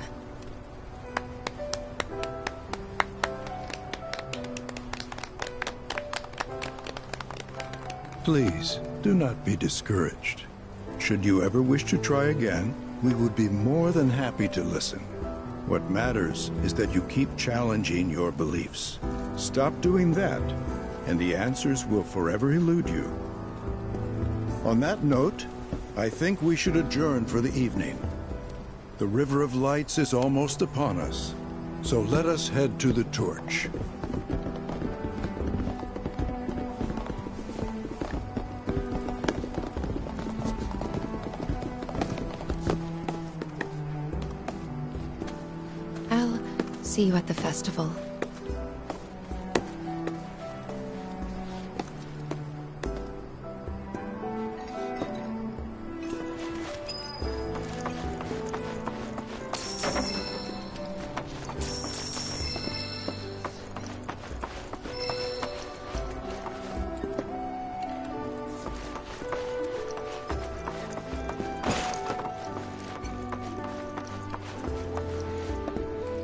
Please, do not be discouraged. Should you ever wish to try again, we would be more than happy to listen. What matters is that you keep challenging your beliefs. Stop doing that, and the answers will forever elude you. On that note, I think we should adjourn for the evening. The River of Lights is almost upon us, so let us head to the torch. See you at the festival.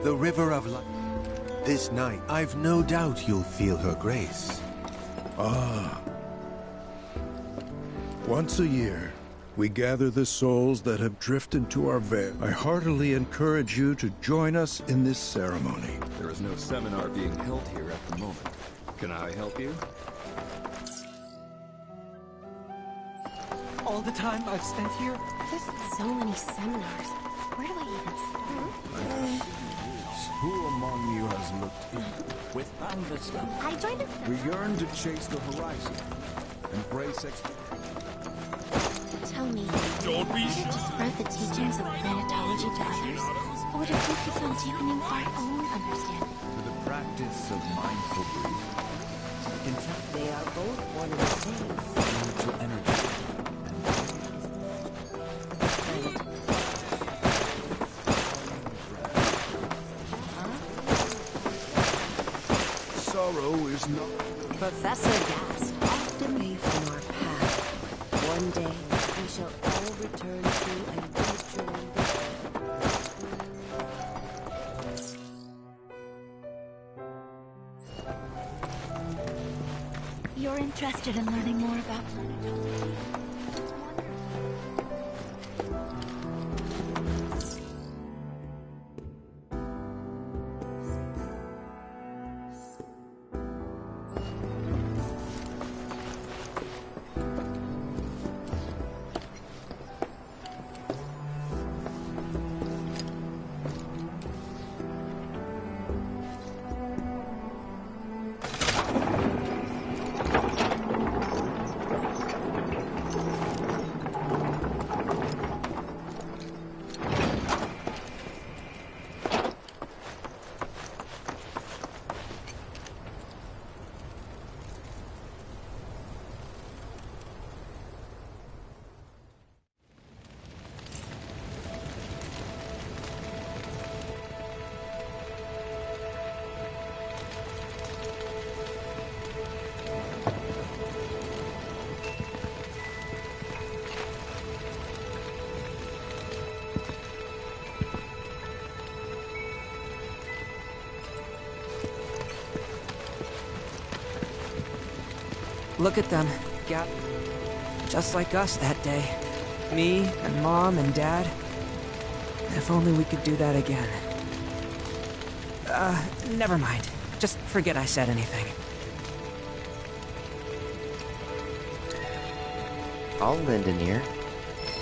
The River of Light. This night, I've no doubt you'll feel her grace. Ah. Once a year, we gather the souls that have drifted to our veil. I heartily encourage you to join us in this ceremony. There is no seminar being held here at the moment. Can I help you? All the time I've spent here? There's so many seminars. Where do I even start? Who among you has looked in with boundless love? I joined a We yearn to chase the horizon, embrace Tell me, Don't be would it to spread the teachings of planetology to others? Or would it focus on deepening our own understanding? For the practice of mindful breathing. They are both one and the same. Spiritual energy. sorrow is not... Professor Gast, away from our path. One day, we shall all return to and rejoin. You're interested in learning more about planetology? Look at them, Gap. Just like us that day. Me and Mom and Dad. If only we could do that again. Never mind. Just forget I said anything. I'll lend an ear.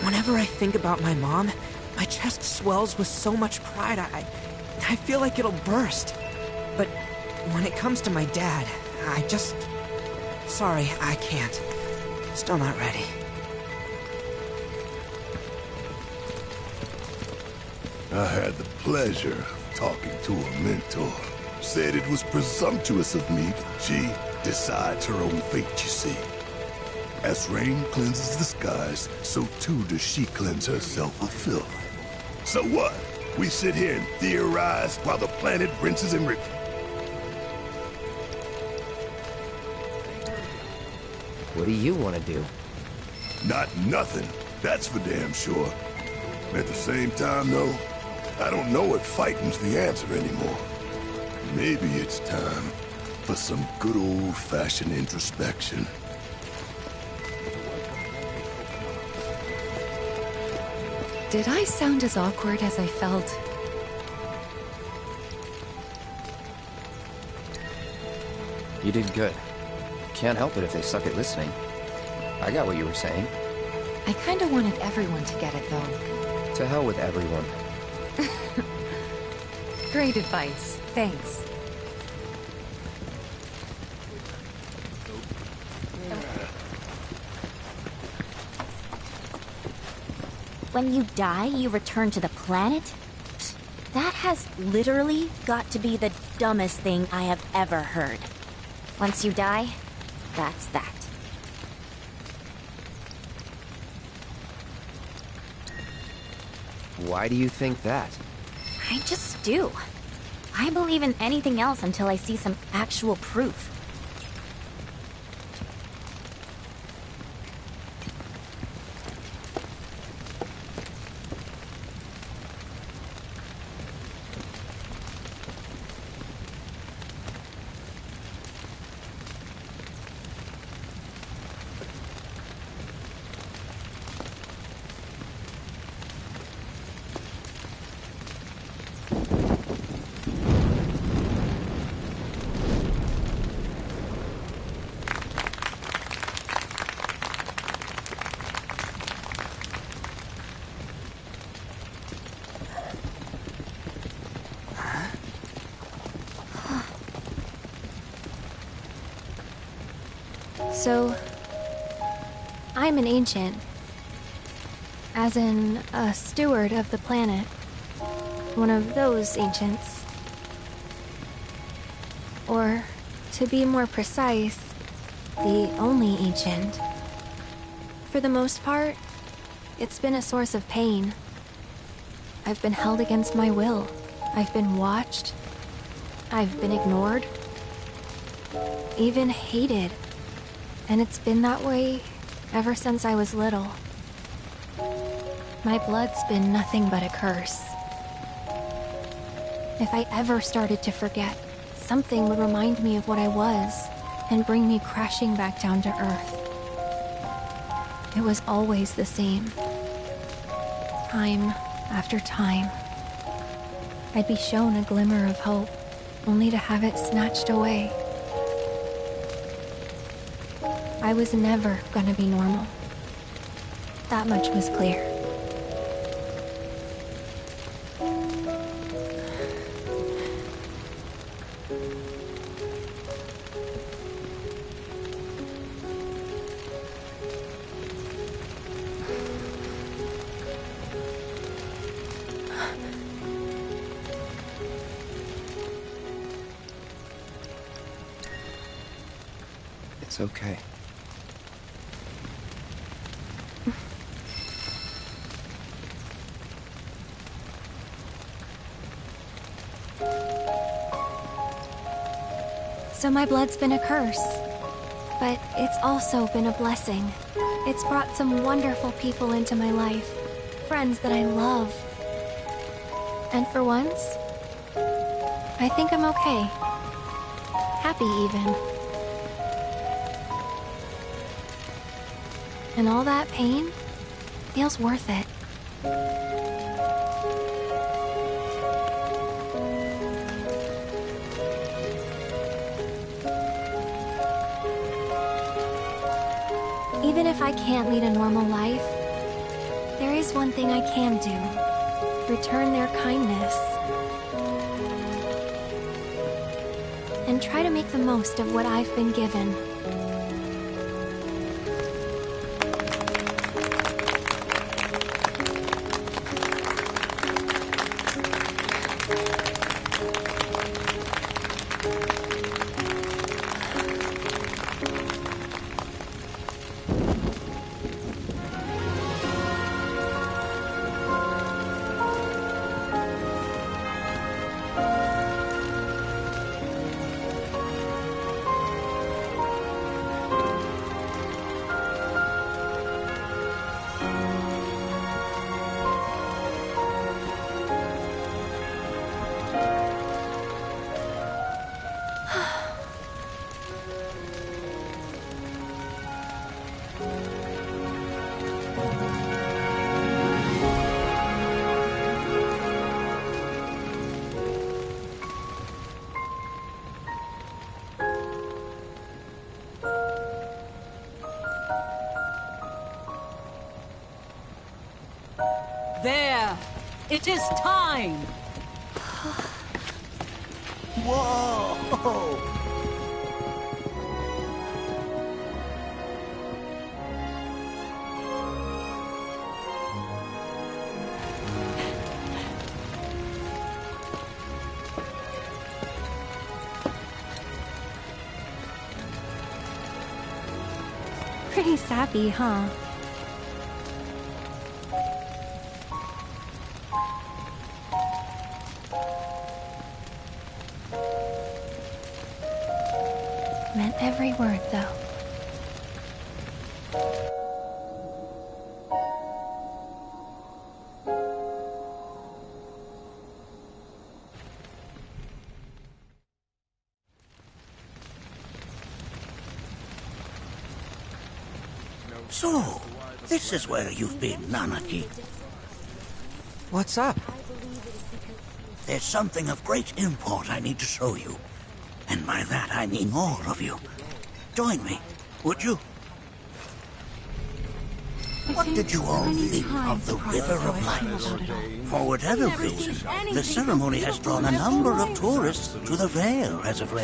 Whenever I think about my mom, my chest swells with so much pride, I feel like it'll burst. But when it comes to my dad, I just... Sorry, I can't. Still not ready. I had the pleasure of talking to a mentor. Said it was presumptuous of me, but she decides her own fate, you see. As rain cleanses the skies, so too does she cleanse herself of filth. So what? We sit here and theorize while the planet rinses and repeats. What do you want to do? Not nothing, that's for damn sure. At the same time, though, I don't know if fighting's the answer anymore. Maybe it's time for some good old-fashioned introspection. Did I sound as awkward as I felt? You did good. Can't help it if they suck at listening. I got what you were saying. I kinda wanted everyone to get it, though. To hell with everyone. Great advice. Thanks. When you die, you return to the planet? That has literally got to be the dumbest thing I have ever heard. Once you die, that's that. Why do you think that? I just do. I believe in anything else until I see some actual proof. So, I'm an ancient. As in, a steward of the planet. One of those ancients. Or, to be more precise, the only ancient. For the most part, it's been a source of pain. I've been held against my will. I've been watched. I've been ignored. Even hated. And it's been that way ever since I was little. My blood's been nothing but a curse. If I ever started to forget, something would remind me of what I was and bring me crashing back down to Earth. It was always the same. Time after time. I'd be shown a glimmer of hope, only to have it snatched away. I was never gonna be normal. That much was clear. It's okay. So my blood's been a curse. But it's also been a blessing. It's brought some wonderful people into my life. Friends that I love. And for once, I think I'm okay. Happy even. And all that pain feels worth it. Even if I can't lead a normal life, there is one thing I can do. Return their kindness. And try to make the most of what I've been given. There! It is time! Whoa! Pretty sappy, huh? Meant every word, though. So, this is where you've been, Nanaki. What's up? There's something of great import I need to show you. And by that I mean all of you. Join me, would you? What did you all think of the River of Lights? For whatever reason, the ceremony has drawn a number of tourists to the Vale as of late.